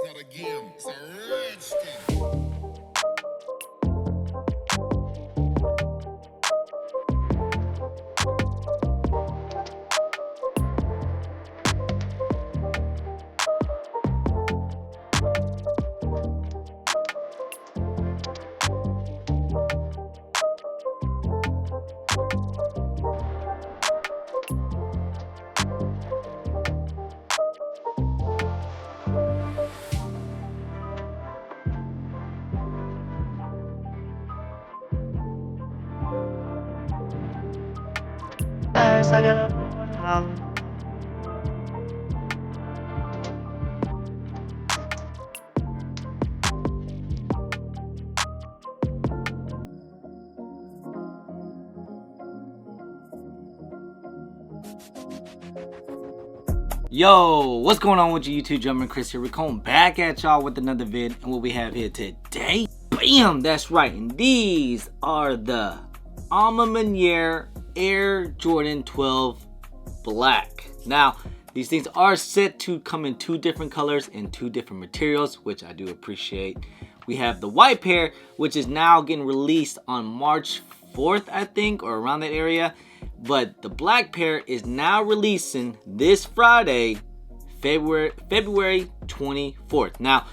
not a game, it's a rich thing. Yo, what's going on with you YouTube? Jumping Chris here. We're coming back at y'all with another vid, and what we have here today, bam, that's right, and these are the MANIERE Air Jordan 12 Black. Now, these things are set to come in two different colors and two different materials, which I do appreciate. We have the white pair, which is now getting released on March 4th, I think, or around that area. But the black pair is now releasing this Friday, February 24th. Now,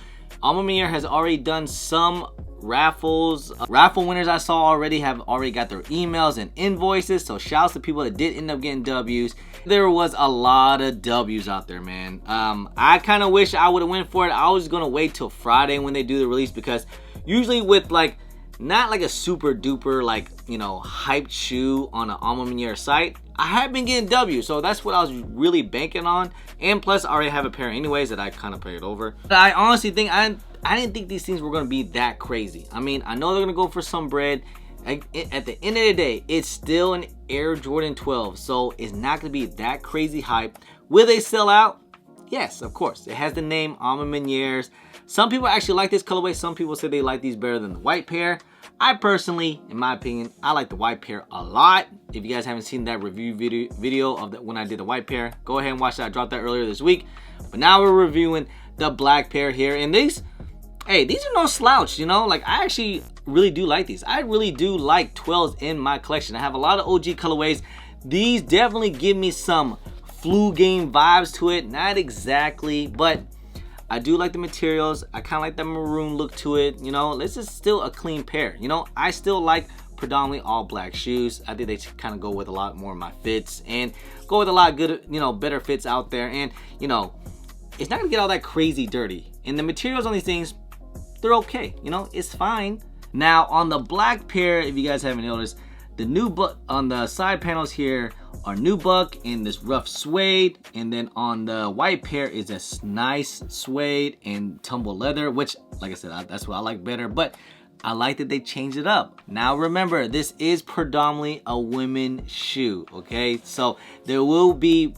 MANIERE has already done some raffles. Raffle winners I saw already have already got their emails and invoices. So shouts to people that did end up getting W's. There was a lot of W's out there, man. I kind of wish I would have went for it. I was gonna wait till Friday when they do the release, because usually with like not like a super duper like, you know, hyped shoe on an MANIERE site, I have been getting W, so that's what I was really banking on. And plus I already have a pair anyways that I kind of paid over. But I honestly think I didn't think these things were going to be that crazy. I mean, I know they're going to go for some bread. At the end of the day, it's still an Air Jordan 12, so it's not going to be that crazy hype. Will they sell out? Yes, of course. It has the name MANIERE's. Some people actually like this colorway. Some people say they like these better than the white pair. I personally, in my opinion, I like the white pair a lot. If you guys haven't seen that review video of when I did the white pair, go ahead and watch that. I dropped that earlier this week. But now we're reviewing the black pair here. And these, hey, these are no slouch, you know? Like, I actually really do like these. I really do like 12s in my collection. I have a lot of OG colorways. These definitely give me some flu game vibes to it. Not exactly, but I do like the materials. I kind of like the maroon look to it. You know, this is still a clean pair. You know, I still like predominantly all black shoes. I think they kind of go with a lot more of my fits and go with a lot of good, you know, better fits out there. And, you know, it's not gonna get all that crazy dirty. And the materials on these things, they're okay. You know, it's fine. Now, on the black pair, if you guys haven't noticed, the nubuck on the side panels here are nubuck in this rough suede, and then on the white pair is this nice suede and tumble leather, which, like I said, that's what I like better. But I like that they changed it up. Now remember, this is predominantly a women's shoe, okay? So there will be,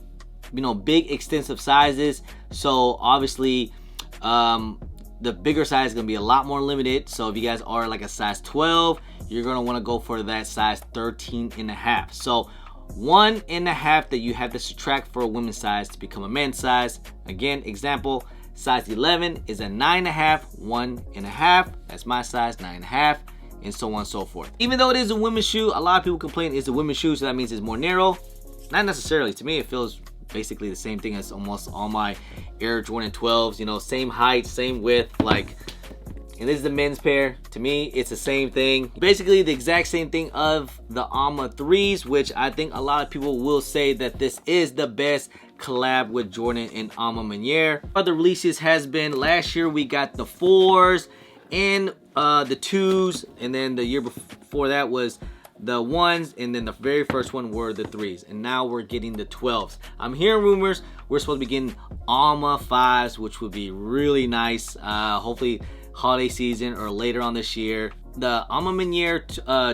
you know, big extensive sizes. So obviously, the bigger size is gonna be a lot more limited. So if you guys are like a size 12, you're gonna wanna go for that size 13.5. So 1.5 that you have to subtract for a women's size to become a men's size. Again, example, size 11 is a 9.5, 1.5. That's my size, 9.5, and so on and so forth. Even though it is a women's shoe, a lot of people complain it's a women's shoe, so that means it's more narrow. Not necessarily. To me, it feels basically the same thing as almost all my Air Jordan 12s. You know, same height, same width, like. And this is the men's pair. To me, it's the same thing. Basically, the exact same thing of the AMA 3s, which I think a lot of people will say that this is the best collab with Jordan and MANIERE. Other releases has been, last year we got the 4s and the 2s, and then the year before that was the 1s, and then the very first one were the 3s, and now we're getting the 12s. I'm hearing rumors we're supposed to be getting AMA 5s, which would be really nice. Hopefully holiday season or later on this year. The MANIERE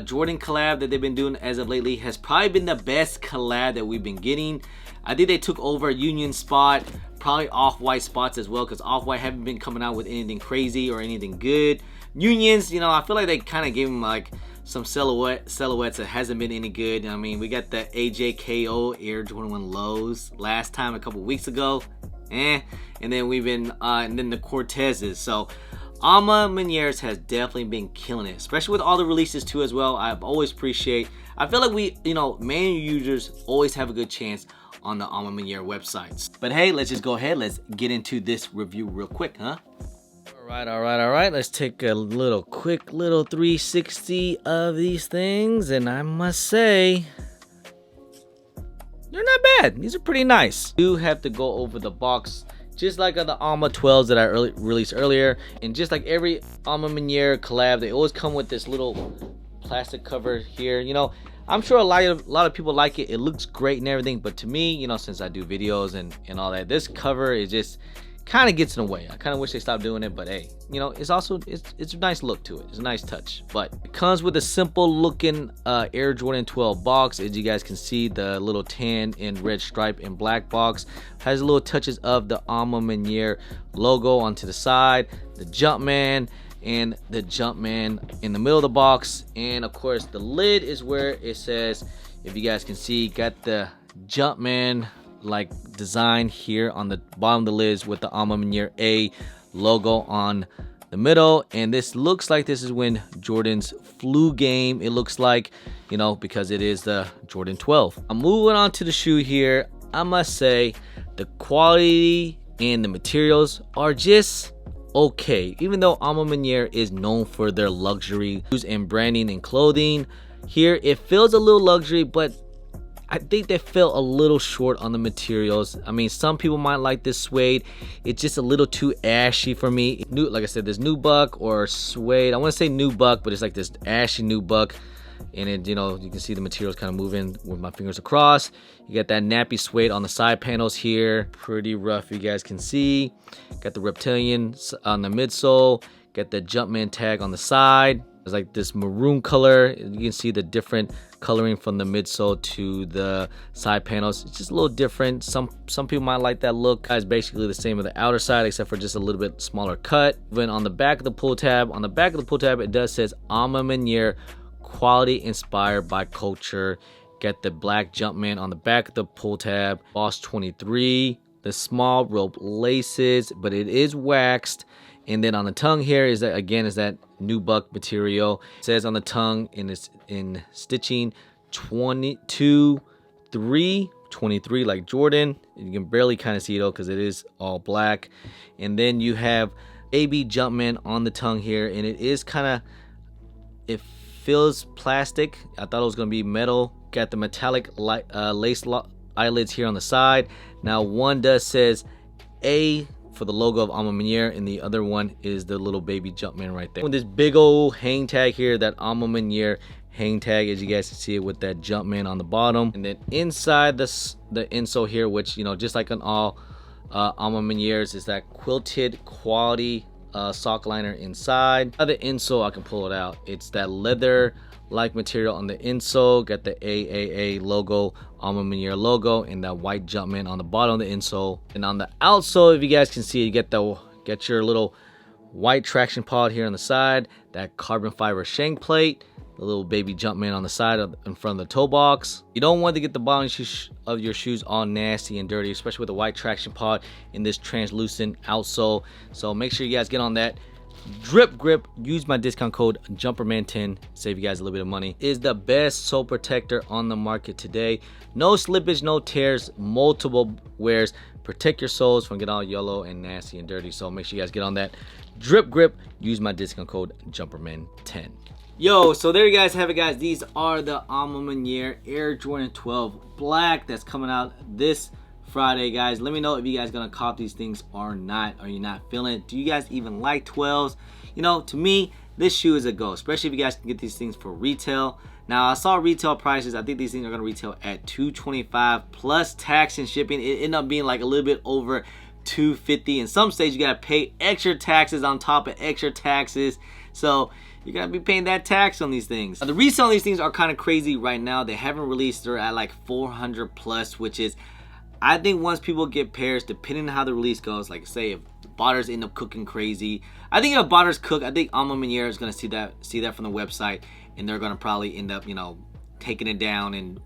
Jordan collab that they've been doing as of lately has probably been the best collab that we've been getting. I think they took over Union spot, probably Off-White spots as well, because Off-White haven't been coming out with anything crazy or anything good. Unions, you know, I feel like they kind of gave them like some silhouettes that hasn't been any good. I mean, we got the AJKO Air Jordan 1 lows last time a couple weeks ago. And then we've been, and then the Cortezes. So MANIERE has definitely been killing it, especially with all the releases too as well. I've always appreciate. I feel like we, manual users always have a good chance on the MANIERE websites. But hey, let's just go ahead. Let's get into this review real quick, huh? All right. Let's take a quick little 360 of these things, and I must say, they're not bad. These are pretty nice. You have to go over the box, just like the Alma 12s that I released earlier, and just like every MANIERE collab, they always come with this little plastic cover here. I'm sure a lot of people like it. It looks great and everything, but to me, since I do videos and all that, this cover is just kind of gets in the way. I kind of wish they stopped doing it, but hey, it's also it's a nice look to it. It's a nice touch. But it comes with a simple looking Air Jordan 12 box. As you guys can see, the little tan and red stripe and black box has little touches of the MANIERE logo onto the side, the Jumpman, and the Jumpman in the middle of the box. And of course, the lid is where it says, if you guys can see, got the Jumpman like design here on the bottom of the lids with the MANIERE A logo on the middle. And this looks like this is when Jordan's flu game, it looks like, because it is the Jordan 12. I'm moving on to the shoe here. I must say the quality and the materials are just okay. Even though MANIERE is known for their luxury and branding and clothing, here it feels a little luxury, but I think they fell a little short on the materials. I mean, some people might like this suede. It's just a little too ashy for me. Like I said, this nubuck or suede. I want to say nubuck, but it's like this ashy nubuck. And it, you can see the materials kind of moving with my fingers across. You got that nappy suede on the side panels here. Pretty rough, you guys can see. Got the reptilian on the midsole. Got the Jumpman tag on the side. It's like this maroon color. You can see the different coloring from the midsole to the side panels. It's just a little different. Some people might like that look. It's basically the same with the outer side, except for just a little bit smaller cut. Then on the back of the pull tab, it does says MANIERE, quality inspired by culture. Get the black Jumpman on the back of the pull tab. Boss 23, the small rope laces, but it is waxed. And then on the tongue here is that nubuck material. It says on the tongue in stitching 23 like Jordan. You can barely kind of see it though because it is all black. And then you have AB Jumpman on the tongue here, and it is it feels plastic. I thought it was gonna be metal. Got the metallic lace eyelids here on the side. Now one says A for the logo of MANIERE, and the other one is the little baby Jumpman right there. With this big old hang tag here, that MANIERE hang tag, as you guys can see it with that Jumpman on the bottom. And then inside the insole here, which just like on all MANIEREs, is that quilted quality sock liner inside. The insole, I can pull it out. It's that leather like material on the insole. Got the AAA logo, MANIERE logo, and that white Jumpman on the bottom of the insole. And on the outsole, if you guys can see, you get your little white traction pod here on the side, that carbon fiber shank plate, the little baby Jumpman on the side in front of the toe box. You don't want to get the bottom of your shoes all nasty and dirty, especially with the white traction pod in this translucent outsole. So make sure you guys get on that. Drip Grip, use my discount code JUMPERMAN10, save you guys a little bit of money. Is the best sole protector on the market today. No slippage, no tears, multiple wears. Protect your soles from getting all yellow and nasty and dirty. So make sure you guys get on that. Drip Grip, use my discount code JUMPERMAN10. Yo, so there you guys have it, guys. These are the MANIERE Air Jordan 12 Black that's coming out this Friday, guys. Let me know if you guys gonna cop these things or not. Are you not feeling it? Do you guys even like 12s? To me, this shoe is a go, especially if you guys can get these things for retail. Now, I saw retail prices. I think these things are gonna retail at $225 plus tax and shipping. It ended up being like a little bit over $250. In some states, you gotta pay extra taxes on top of extra taxes. So you're gonna be paying that tax on these things. The resale on these things are kind of crazy right now. They haven't released. They're at like 400 plus, which is, I think once people get pairs, depending on how the release goes, like say if botters end up cooking crazy, I think if botters cook, I think MANIERE is gonna see that from the website, and they're gonna probably end up, taking it down and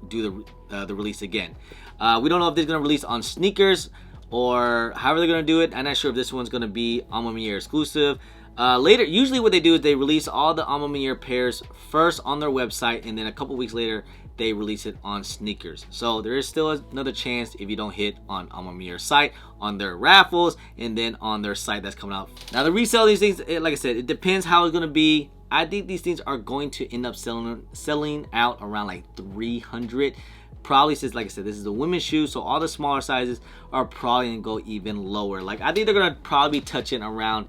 do the release again. We don't know if they're gonna release on sneakers or however they're gonna do it. I'm not sure if this one's gonna be MANIERE exclusive. Later, usually what they do is they release all the MANIERE pairs first on their website, and then a couple weeks later they release it on sneakers. So there is still another chance if you don't hit on MANIERE site, on their raffles, and then on their site that's coming out. Now the resale of these things, like I said, it depends how it's gonna be. I think these things are going to end up selling out around like 300. Probably, since like I said, this is a women's shoe, so all the smaller sizes are probably gonna go even lower. Like I think they're gonna probably touch it around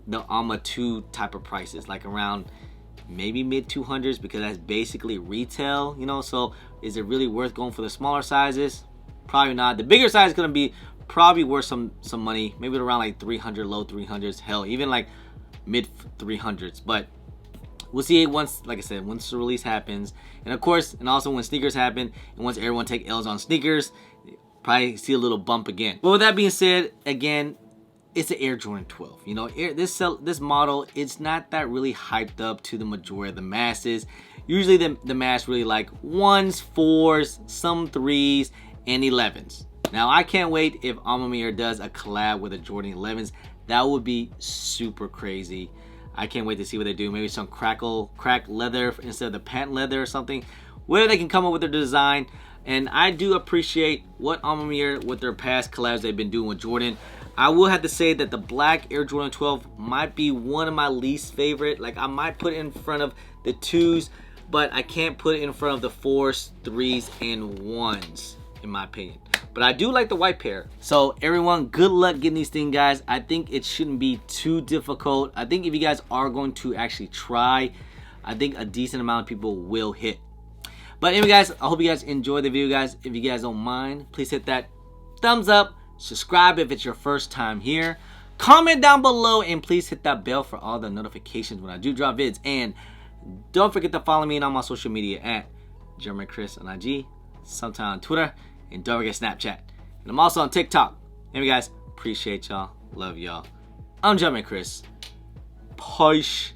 the AMA 2 type of prices, like around maybe mid 200s, because that's basically retail, you know. So is it really worth going for the smaller sizes? Probably not. The bigger size is gonna be probably worth some money, maybe around like 300, low 300s, hell, even like mid 300s. But we'll see once, like I said, once the release happens, and of course, and also when sneakers happen, and once everyone take L's on sneakers, probably see a little bump again. But with that being said, again, it's an Air Jordan 12. You know, this model, it's not that really hyped up to the majority of the masses. Usually the mass really like 1s, 4s, some 3s, and 11s. Now I can't wait if MANIERE does a collab with the Jordan 11s. That would be super crazy. I can't wait to see what they do. Maybe some cracked leather instead of the patent leather or something. Where they can come up with their design. And I do appreciate what MANIERE, with their past collabs they've been doing with Jordan. I will have to say that the black Air Jordan 12 might be one of my least favorite. Like I might put it in front of the 2s, but I can't put it in front of the 4s, 3s, and 1s, in my opinion. But I do like the white pair. So everyone, good luck getting these things, guys. I think it shouldn't be too difficult. I think if you guys are going to actually try, I think a decent amount of people will hit. But anyway, guys, I hope you guys enjoyed the video, guys. If you guys don't mind, please hit that thumbs up. Subscribe if it's your first time here. Comment down below, and please hit that bell for all the notifications when I do drop vids. And don't forget to follow me on my social media at German Chris on IG, sometime on Twitter, and don't forget Snapchat. And I'm also on TikTok. Anyway, guys, appreciate y'all. Love y'all. I'm German Chris. Push.